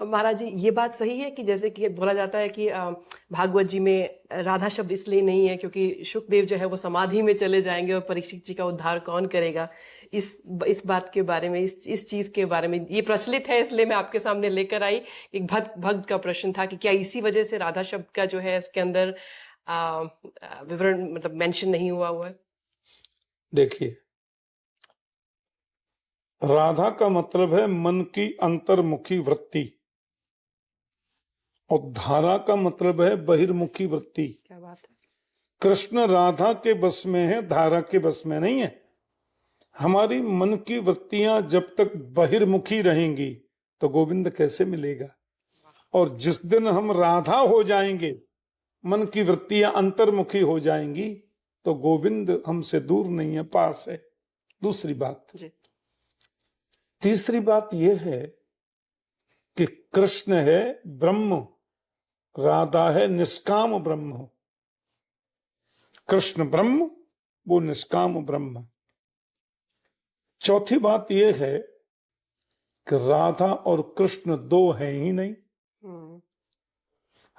महाराज जी, ये बात सही है कि जैसे कि बोला जाता है कि भागवत जी में राधा शब्द इसलिए नहीं है क्योंकि शुकदेव जो है वो समाधि में चले जाएंगे और परीक्षित जी का उद्धार कौन करेगा। इस बात के बारे में, इस चीज के बारे में ये प्रचलित है, इसलिए मैं आपके सामने लेकर आई। एक भक्त भक्त का प्रश्न था कि क्या इसी वजह से राधा शब्द का जो है उसके अंदर विवरण मतलब मेंशन नहीं हुआ है। देखिए, राधा का मतलब है मन की अंतर्मुखी वृत्ति, और धारा का मतलब है बहिर्मुखी वृत्ति। क्या बात है। कृष्ण राधा के बस में है, धारा के बस में नहीं है। हमारी मन की वृत्तियां जब तक बहिर्मुखी रहेंगी तो गोविंद कैसे मिलेगा। और जिस दिन हम राधा हो जाएंगे, मन की वृत्तियां अंतर्मुखी हो जाएंगी, तो गोविंद हमसे दूर नहीं है, पास है। दूसरी बात जी। तीसरी बात यह है कि कृष्ण है ब्रह्म, राधा है निष्काम ब्रह्म। कृष्ण ब्रह्म, वो निष्काम ब्रह्म। चौथी बात यह है कि राधा और कृष्ण दो हैं ही नहीं।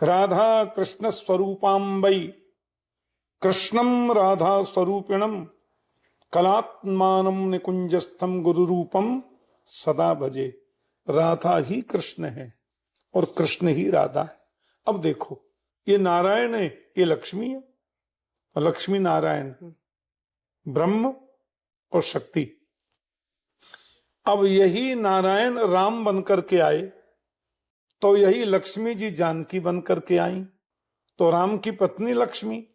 राधा कृष्ण स्वरूपाम्बई, कृष्णम राधा स्वरूपिणम, कलात्मानम निकुंजस्थम गुरु रूपम सदा भजे। राधा ही कृष्ण है और कृष्ण ही राधा है। अब देखो, ये नारायण है, ये लक्ष्मी है, और लक्ष्मी नारायण, ब्रह्म और शक्ति। अब यही नारायण राम बनकर के आए, तो यही लक्ष्मी जी जानकी बनकर के आई, तो राम की पत्नी लक्ष्मी,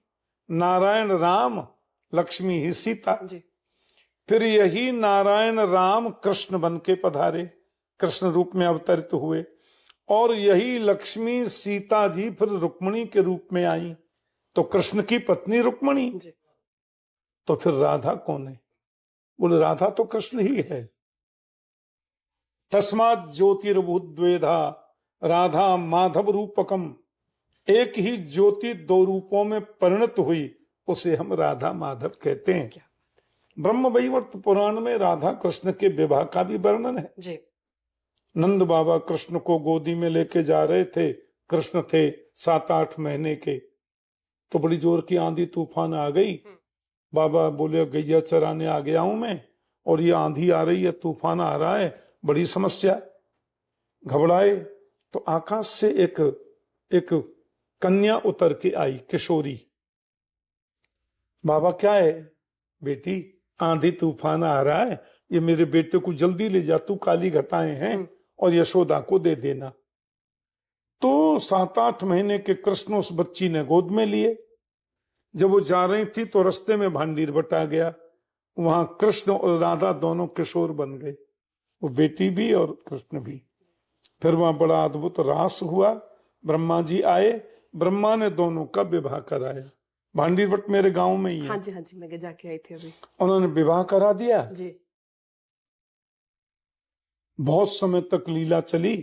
नारायण राम, लक्ष्मी ही सीता जी। फिर यही नारायण राम कृष्ण बन के पधारे, कृष्ण रूप में अवतरित हुए, और यही लक्ष्मी सीता जी फिर रुक्मणी के रूप में आई, तो कृष्ण की पत्नी रुक्मणी। तो फिर राधा कौन है? बोले राधा तो कृष्ण ही है। तस्मात् ज्योतिर्भूद्वेधा राधा माधव रूपकम। एक ही ज्योति दो रूपों में परिणत हुई, उसे हम राधा माधव कहते हैं। ब्रह्म वैवर्त पुराण में राधा कृष्ण के विवाह का भी वर्णन है जी। नंद बाबा कृष्ण को गोदी में लेके जा रहे थे, कृष्ण थे 7-8 महीने के, तो बड़ी जोर की आंधी तूफान आ गई। बाबा बोले गैया चराने आ गया हूं मैं, और ये आंधी आ रही है, तूफान आ रहा है, बड़ी समस्या। घबराए तो आकाश से एक कन्या उतर के आई, किशोरी। बाबा क्या है? बेटी, आंधी तूफान आ रहा है, ये मेरे बेटे को जल्दी ले जा, तू काली घटाएं हैं, और यशोदा को दे देना। तो 7-8 महीने के कृष्ण उस बच्ची ने गोद में लिए। जब वो जा रही थी तो रास्ते में भांडीर बटा गया, वहां कृष्ण और राधा दोनों किशोर बन गए, वो बेटी भी और कृष्ण भी। फिर वहां बड़ा अद्भुत रास हुआ, ब्रह्मा जी आए, ब्रह्मा ने दोनों का विवाह कराया। भांडीरवट मेरे गांव में ही है। हाँ जी, हाँ जी, मैं जाके आई थी अभी। उन्होंने विवाह करा दिया जी। बहुत समय तक लीला चली।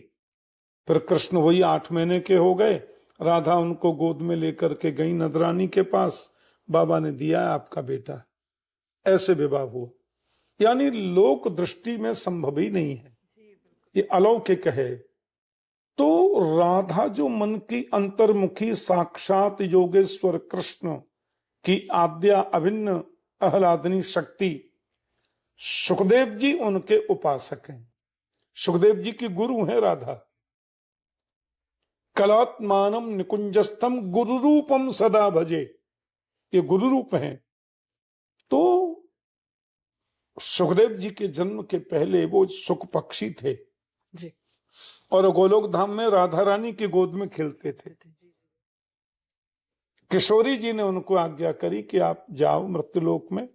फिर कृष्ण वही 8 महीने के हो गए, राधा उनको गोद में लेकर के गई नदरानी के पास, बाबा ने दिया आपका बेटा। ऐसे विवाह हुआ। यानी लोक दृष्टि में संभव ही नहीं है, ये अलौकिक है। तो राधा जो मन की अंतर्मुखी साक्षात योगेश्वर कृष्ण की आद्या अभिन्न आह्लादनी शक्ति, सुखदेव जी उनके उपासक हैं। सुखदेव जी की गुरु है राधा। कलात्मानम निकुंजस्थम गुरु रूपम सदा भजे, ये गुरु रूप हैं। तो सुखदेव जी के जन्म के पहले वो सुख पक्षी थे जी। और गोलोक धाम में राधा रानी की गोद में खेलते थे। किशोरी जी ने उनको आज्ञा करी कि आप जाओ मृत्युलोक में,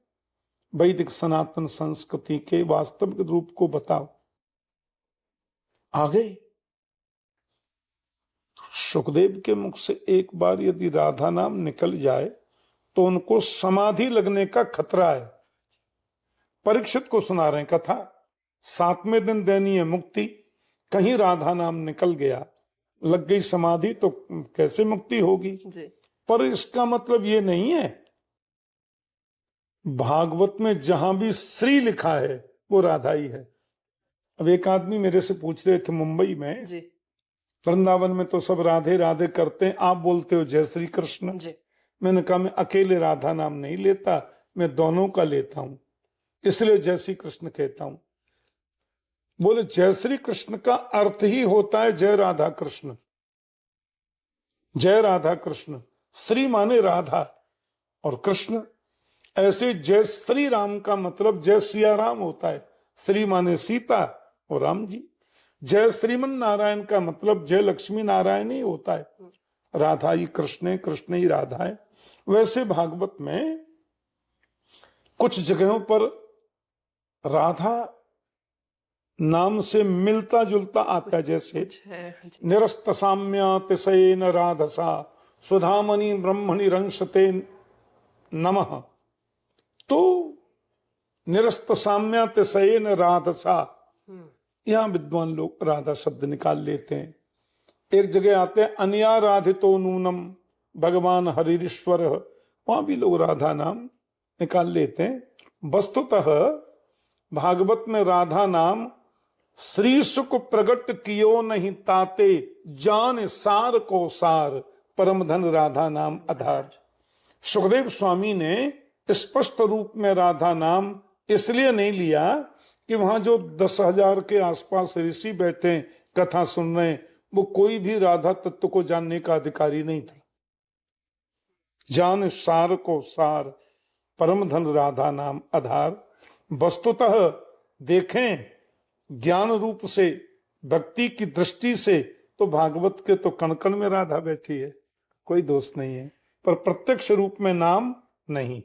वैदिक सनातन संस्कृति के वास्तविक रूप को बताओ। आ गए। सुखदेव के मुख से एक बार यदि राधा नाम निकल जाए तो उनको समाधि लगने का खतरा है। परीक्षित को सुना रहे कथा, 7वें दिन देनी है मुक्ति, कहीं राधा नाम निकल गया, लग गई समाधि, तो कैसे मुक्ति होगी जी। पर इसका मतलब ये नहीं है, भागवत में जहां भी श्री लिखा है वो राधा ही है। अब एक आदमी मेरे से पूछ रहे थे मुंबई में जी। वृंदावन में तो सब राधे राधे करते हैं, आप बोलते हो जय श्री कृष्ण। जी। मैंने कहा मैं अकेले राधा नाम नहीं लेता, मैं दोनों का लेता हूं, इसलिए जय श्री कृष्ण कहता हूं। बोले जय श्री कृष्ण का अर्थ ही होता है जय राधा कृष्ण। जय राधा कृष्ण, श्री माने राधा और कृष्ण। ऐसे जय श्री राम का मतलब जय सिया राम होता है, श्री माने सीता और राम जी। जय श्रीमन नारायण का मतलब जय लक्ष्मी नारायण ही होता है, राधा ही कृष्ण है, कृष्ण ही राधा है। वैसे भागवत में कुछ जगहों पर राधा नाम से मिलता जुलता आता है, जैसे निरस्त साम्यातिशयेन राधसा सुधामणि ब्रह्मणि रंसते नमः। तो निरस्त साम्यातिशयेन राधसा, यहां विद्वान लोग राधा शब्द निकाल लेते हैं। एक जगह आते हैं अनया राधितो नूनम भगवान हरिश्वर, वहां भी लोग राधा नाम निकाल लेते हैं। वस्तुतः भागवत में राधा नाम श्री सुख प्रगट कियो नहीं ताते, जान सार को सार परम धन राधा नाम आधार। सुखदेव स्वामी ने स्पष्ट रूप में राधा नाम इसलिए नहीं लिया कि वहां जो 10,000 के आसपास ऋषि बैठे कथा सुन रहे, वो कोई भी राधा तत्व को जानने का अधिकारी नहीं था। जान सार को सार परम धन राधा नाम आधार। वस्तुतः देखें ज्ञान रूप से, भक्ति की दृष्टि से तो भागवत के तो कण कण में राधा बैठी है, कोई दोष नहीं है, पर प्रत्यक्ष रूप में नाम नहीं।